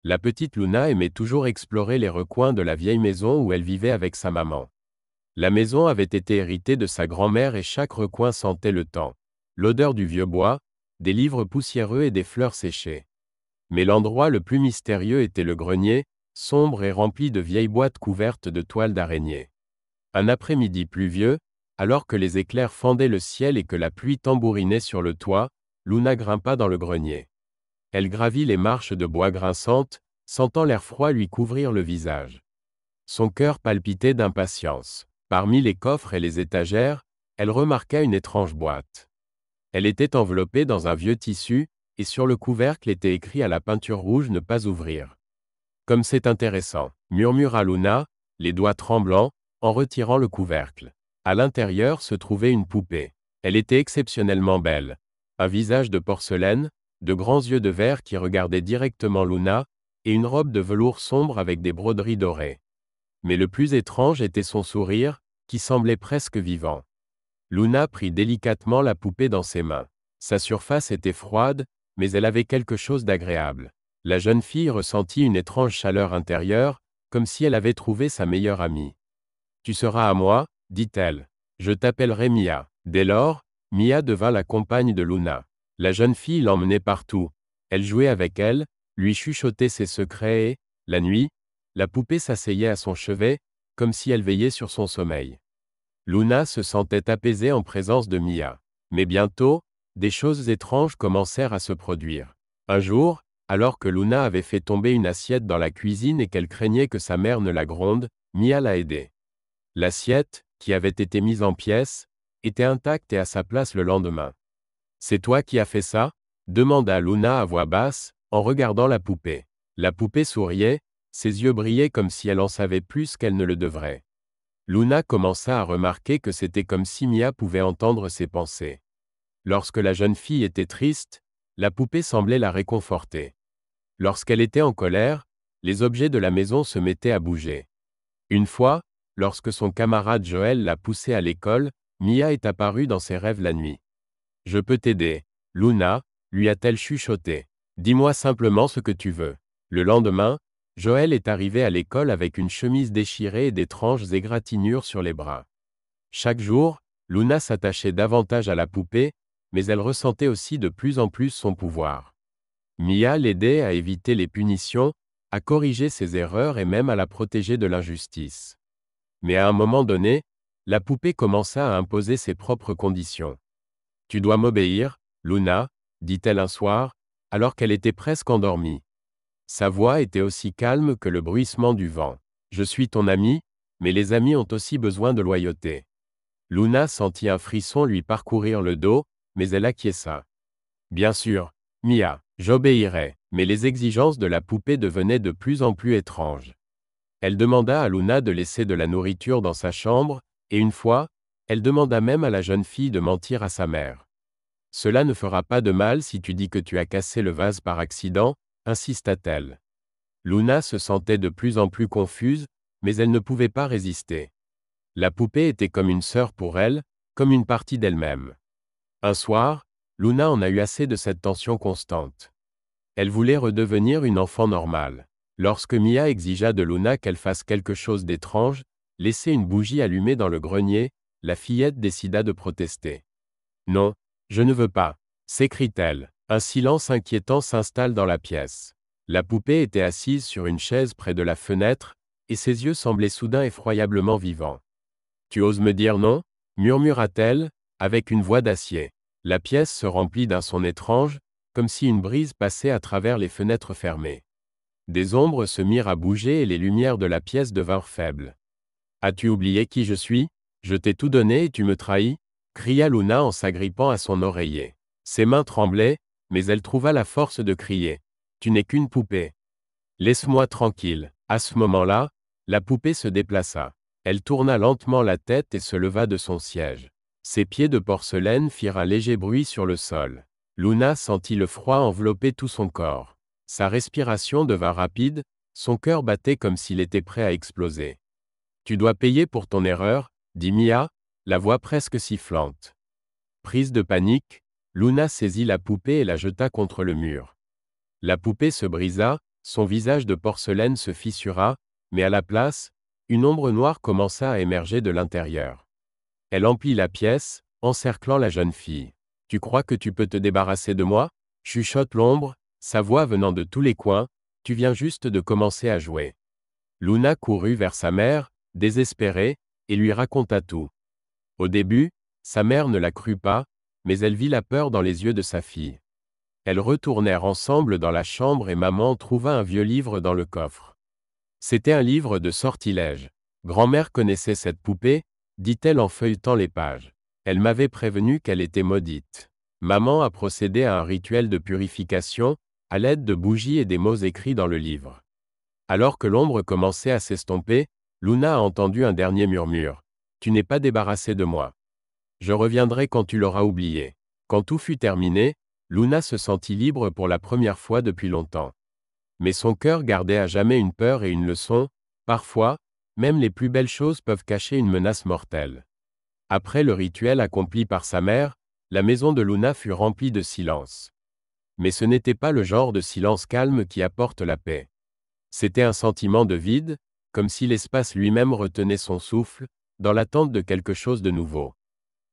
La petite Luna aimait toujours explorer les recoins de la vieille maison où elle vivait avec sa maman. La maison avait été héritée de sa grand-mère et chaque recoin sentait le temps. L'odeur du vieux bois, des livres poussiéreux et des fleurs séchées. Mais l'endroit le plus mystérieux était le grenier, sombre et rempli de vieilles boîtes couvertes de toiles d'araignée. Un après-midi pluvieux, alors que les éclairs fendaient le ciel et que la pluie tambourinait sur le toit, Luna grimpa dans le grenier. Elle gravit les marches de bois grinçantes, sentant l'air froid lui couvrir le visage. Son cœur palpitait d'impatience. Parmi les coffres et les étagères, elle remarqua une étrange boîte. Elle était enveloppée dans un vieux tissu, et sur le couvercle était écrit à la peinture rouge « Ne pas ouvrir ». Comme c'est intéressant, murmura Luna, les doigts tremblants, en retirant le couvercle. À l'intérieur se trouvait une poupée. Elle était exceptionnellement belle. Un visage de porcelaine, de grands yeux de verre qui regardaient directement Luna, et une robe de velours sombre avec des broderies dorées. Mais le plus étrange était son sourire, qui semblait presque vivant. Luna prit délicatement la poupée dans ses mains. Sa surface était froide, mais elle avait quelque chose d'agréable. La jeune fille ressentit une étrange chaleur intérieure, comme si elle avait trouvé sa meilleure amie. « Tu seras à moi, dit-elle. Je t'appellerai Mia. » Dès lors, Mia devint la compagne de Luna. La jeune fille l'emmenait partout. Elle jouait avec elle, lui chuchotait ses secrets et, la nuit, la poupée s'asseyait à son chevet, comme si elle veillait sur son sommeil. Luna se sentait apaisée en présence de Mia. Mais bientôt, des choses étranges commencèrent à se produire. Un jour, alors que Luna avait fait tomber une assiette dans la cuisine et qu'elle craignait que sa mère ne la gronde, Mia l'a aidée. L'assiette, qui avait été mise en pièces, était intacte et à sa place le lendemain. « C'est toi qui as fait ça ?» demanda Luna à voix basse, en regardant la poupée. La poupée souriait, ses yeux brillaient comme si elle en savait plus qu'elle ne le devrait. Luna commença à remarquer que c'était comme si Mia pouvait entendre ses pensées. Lorsque la jeune fille était triste, la poupée semblait la réconforter. Lorsqu'elle était en colère, les objets de la maison se mettaient à bouger. Une fois, lorsque son camarade Joël l'a poussée à l'école, Mia est apparue dans ses rêves la nuit. « Je peux t'aider, Luna, » lui a-t-elle chuchoté. « Dis-moi simplement ce que tu veux. » Le lendemain, Joël est arrivé à l'école avec une chemise déchirée et d'étranges égratignures sur les bras. Chaque jour, Luna s'attachait davantage à la poupée, mais elle ressentait aussi de plus en plus son pouvoir. Mia l'aidait à éviter les punitions, à corriger ses erreurs et même à la protéger de l'injustice. Mais à un moment donné, la poupée commença à imposer ses propres conditions. « Tu dois m'obéir, Luna, » dit-elle un soir, alors qu'elle était presque endormie. Sa voix était aussi calme que le bruissement du vent. « Je suis ton ami, mais les amis ont aussi besoin de loyauté. » Luna sentit un frisson lui parcourir le dos, mais elle acquiesça. « Bien sûr, Mia, j'obéirai. » Mais les exigences de la poupée devenaient de plus en plus étranges. Elle demanda à Luna de laisser de la nourriture dans sa chambre, et une fois, elle demanda même à la jeune fille de mentir à sa mère. « Cela ne fera pas de mal si tu dis que tu as cassé le vase par accident, » insista-t-elle. Luna se sentait de plus en plus confuse, mais elle ne pouvait pas résister. La poupée était comme une sœur pour elle, comme une partie d'elle-même. Un soir, Luna en a eu assez de cette tension constante. Elle voulait redevenir une enfant normale. Lorsque Mia exigea de Luna qu'elle fasse quelque chose d'étrange, laisser une bougie allumée dans le grenier, la fillette décida de protester. « Non, je ne veux pas !» s'écrie-t-elle. Un silence inquiétant s'installe dans la pièce. La poupée était assise sur une chaise près de la fenêtre, et ses yeux semblaient soudain effroyablement vivants. « Tu oses me dire non ?» murmura-t-elle, avec une voix d'acier. La pièce se remplit d'un son étrange, comme si une brise passait à travers les fenêtres fermées. Des ombres se mirent à bouger et les lumières de la pièce devinrent faibles. « As-tu oublié qui je suis ? Je t'ai tout donné et tu me trahis ?» cria Luna en s'agrippant à son oreiller. Ses mains tremblaient, mais elle trouva la force de crier. « Tu n'es qu'une poupée. Laisse-moi tranquille. » À ce moment-là, la poupée se déplaça. Elle tourna lentement la tête et se leva de son siège. Ses pieds de porcelaine firent un léger bruit sur le sol. Luna sentit le froid envelopper tout son corps. Sa respiration devint rapide, son cœur battait comme s'il était prêt à exploser. « Tu dois payer pour ton erreur, » dit Mia, la voix presque sifflante. Prise de panique, Luna saisit la poupée et la jeta contre le mur. La poupée se brisa, Son visage de porcelaine se fissura, mais à la place, une ombre noire commença à émerger de l'intérieur. Elle emplit la pièce, encerclant la jeune fille. « Tu crois que tu peux te débarrasser de moi ?» chuchote l'ombre, sa voix venant de tous les coins. « Tu viens juste de commencer à jouer. » Luna courut vers sa mère, désespérée, et lui raconta tout. Au début, sa mère ne la crut pas, mais elle vit la peur dans les yeux de sa fille. Elles retournèrent ensemble dans la chambre et maman trouva un vieux livre dans le coffre. C'était un livre de sortilèges. Grand-mère connaissait cette poupée, dit-elle en feuilletant les pages. Elle m'avait prévenu qu'elle était maudite. Maman a procédé à un rituel de purification, à l'aide de bougies et des mots écrits dans le livre. Alors que l'ombre commençait à s'estomper, Luna a entendu un dernier murmure. « Tu n'es pas débarrassé de moi. Je reviendrai quand tu l'auras oublié. » Quand tout fut terminé, Luna se sentit libre pour la première fois depuis longtemps. Mais son cœur gardait à jamais une peur et une leçon. Parfois, même les plus belles choses peuvent cacher une menace mortelle. Après le rituel accompli par sa mère, la maison de Luna fut remplie de silence. Mais ce n'était pas le genre de silence calme qui apporte la paix. C'était un sentiment de vide, comme si l'espace lui-même retenait son souffle, dans l'attente de quelque chose de nouveau.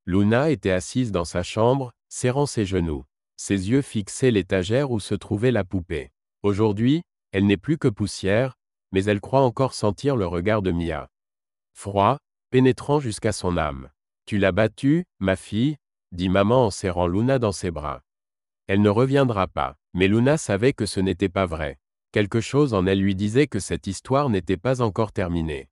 Luna était assise dans sa chambre, serrant ses genoux. Ses yeux fixaient l'étagère où se trouvait la poupée. Aujourd'hui, elle n'est plus que poussière, mais elle croit encore sentir le regard de Mia. Froid, pénétrant jusqu'à son âme. « Tu l'as battue, ma fille ?» dit maman en serrant Luna dans ses bras. Elle ne reviendra pas, mais Luna savait que ce n'était pas vrai. Quelque chose en elle lui disait que cette histoire n'était pas encore terminée.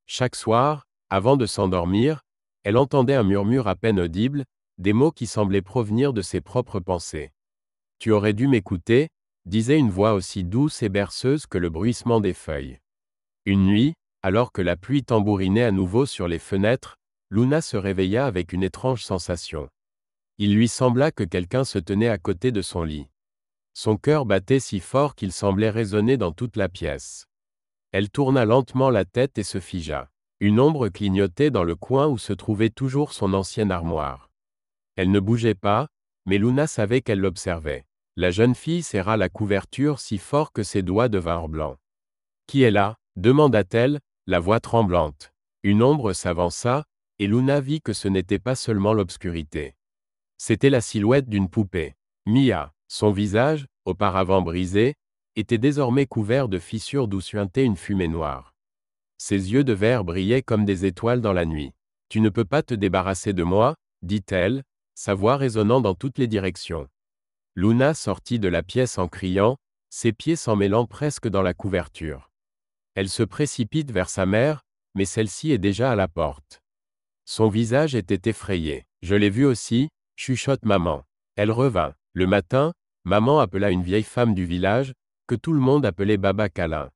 Chaque soir, avant de s'endormir, elle entendait un murmure à peine audible, des mots qui semblaient provenir de ses propres pensées. « Tu aurais dû m'écouter » disait une voix aussi douce et berceuse que le bruissement des feuilles. Une nuit, alors que la pluie tambourinait à nouveau sur les fenêtres, Luna se réveilla avec une étrange sensation. Il lui sembla que quelqu'un se tenait à côté de son lit. Son cœur battait si fort qu'il semblait résonner dans toute la pièce. Elle tourna lentement la tête et se figea. Une ombre clignotait dans le coin où se trouvait toujours son ancienne armoire. Elle ne bougeait pas, mais Luna savait qu'elle l'observait. La jeune fille serra la couverture si fort que ses doigts devinrent blancs. « Qui est là ?» demanda-t-elle, la voix tremblante. Une ombre s'avança, et Luna vit que ce n'était pas seulement l'obscurité. C'était la silhouette d'une poupée. Mia, son visage, auparavant brisé, était désormais couvert de fissures d'où suintait une fumée noire. Ses yeux de verre brillaient comme des étoiles dans la nuit. « Tu ne peux pas te débarrasser de moi » dit-elle, sa voix résonnant dans toutes les directions. Luna sortit de la pièce en criant, ses pieds s'en mêlant presque dans la couverture. Elle se précipite vers sa mère, mais celle-ci est déjà à la porte. Son visage était effrayé. « Je l'ai vu aussi » chuchote maman. Elle revint. Le matin, maman appela une vieille femme du village, que tout le monde appelait Baba Câlin.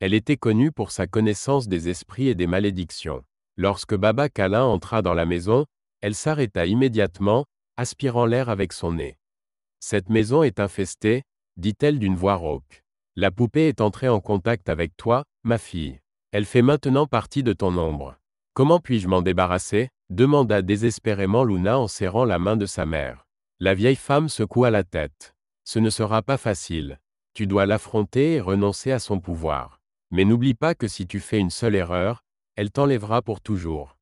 Elle était connue pour sa connaissance des esprits et des malédictions. Lorsque Baba Câlin entra dans la maison, elle s'arrêta immédiatement, aspirant l'air avec son nez. « Cette maison est infestée, » dit-elle d'une voix rauque. « La poupée est entrée en contact avec toi, ma fille. Elle fait maintenant partie de ton ombre. Comment puis-je m'en débarrasser ?» demanda désespérément Luna en serrant la main de sa mère. La vieille femme secoua la tête. « Ce ne sera pas facile. Tu dois l'affronter et renoncer à son pouvoir. Mais n'oublie pas que si tu fais une seule erreur, elle t'enlèvera pour toujours. »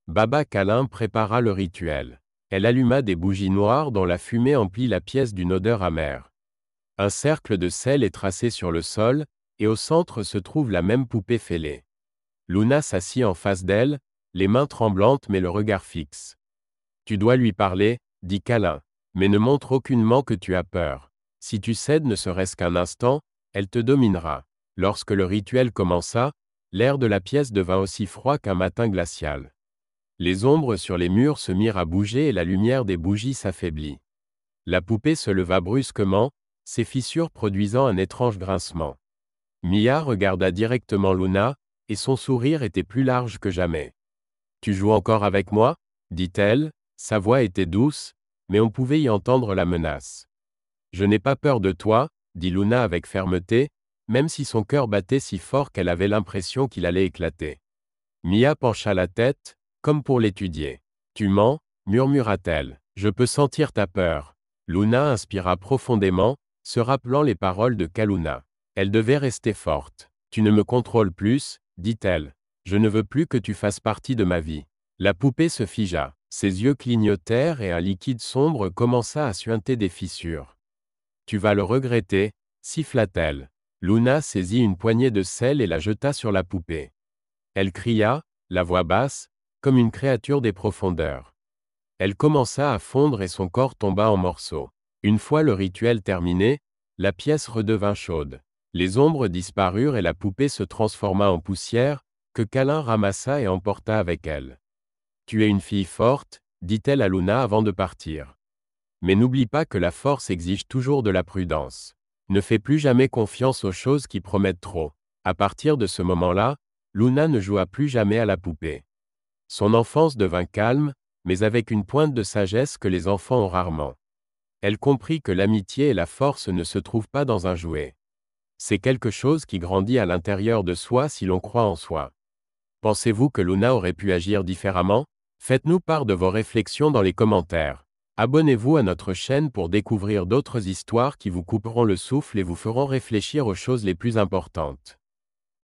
Baba Câlin prépara le rituel. Elle alluma des bougies noires dont la fumée emplit la pièce d'une odeur amère. Un cercle de sel est tracé sur le sol, et au centre se trouve la même poupée fêlée. Luna s'assit en face d'elle, les mains tremblantes mais le regard fixe. « Tu dois lui parler, » dit Câlin, « mais ne montre aucunement que tu as peur. Si tu cèdes ne serait-ce qu'un instant, elle te dominera. » Lorsque le rituel commença, l'air de la pièce devint aussi froid qu'un matin glacial. Les ombres sur les murs se mirent à bouger et la lumière des bougies s'affaiblit. La poupée se leva brusquement, ses fissures produisant un étrange grincement. Mia regarda directement Luna, et son sourire était plus large que jamais. « Tu joues encore avec moi ?» dit-elle, sa voix était douce, mais on pouvait y entendre la menace. « Je n'ai pas peur de toi » dit Luna avec fermeté, même si son cœur battait si fort qu'elle avait l'impression qu'il allait éclater. Mia pencha la tête, comme pour l'étudier. « Tu mens » murmura-t-elle. « Je peux sentir ta peur. » Luna inspira profondément, se rappelant les paroles de Kaluna. Elle devait rester forte. Tu ne me contrôles plus, dit-elle. Je ne veux plus que tu fasses partie de ma vie. La poupée se figea. Ses yeux clignotèrent et un liquide sombre commença à suinter des fissures. Tu vas le regretter, siffla-t-elle. Luna saisit une poignée de sel et la jeta sur la poupée. Elle cria, la voix basse, comme une créature des profondeurs. Elle commença à fondre et son corps tomba en morceaux. Une fois le rituel terminé, la pièce redevint chaude. Les ombres disparurent et la poupée se transforma en poussière, que Câlin ramassa et emporta avec elle. Tu es une fille forte, dit-elle à Luna avant de partir. Mais n'oublie pas que la force exige toujours de la prudence. Ne fais plus jamais confiance aux choses qui promettent trop. À partir de ce moment-là, Luna ne joua plus jamais à la poupée. Son enfance devint calme, mais avec une pointe de sagesse que les enfants ont rarement. Elle comprit que l'amitié et la force ne se trouvent pas dans un jouet. C'est quelque chose qui grandit à l'intérieur de soi si l'on croit en soi. Pensez-vous que Luna aurait pu agir différemment? Faites-nous part de vos réflexions dans les commentaires. Abonnez-vous à notre chaîne pour découvrir d'autres histoires qui vous couperont le souffle et vous feront réfléchir aux choses les plus importantes.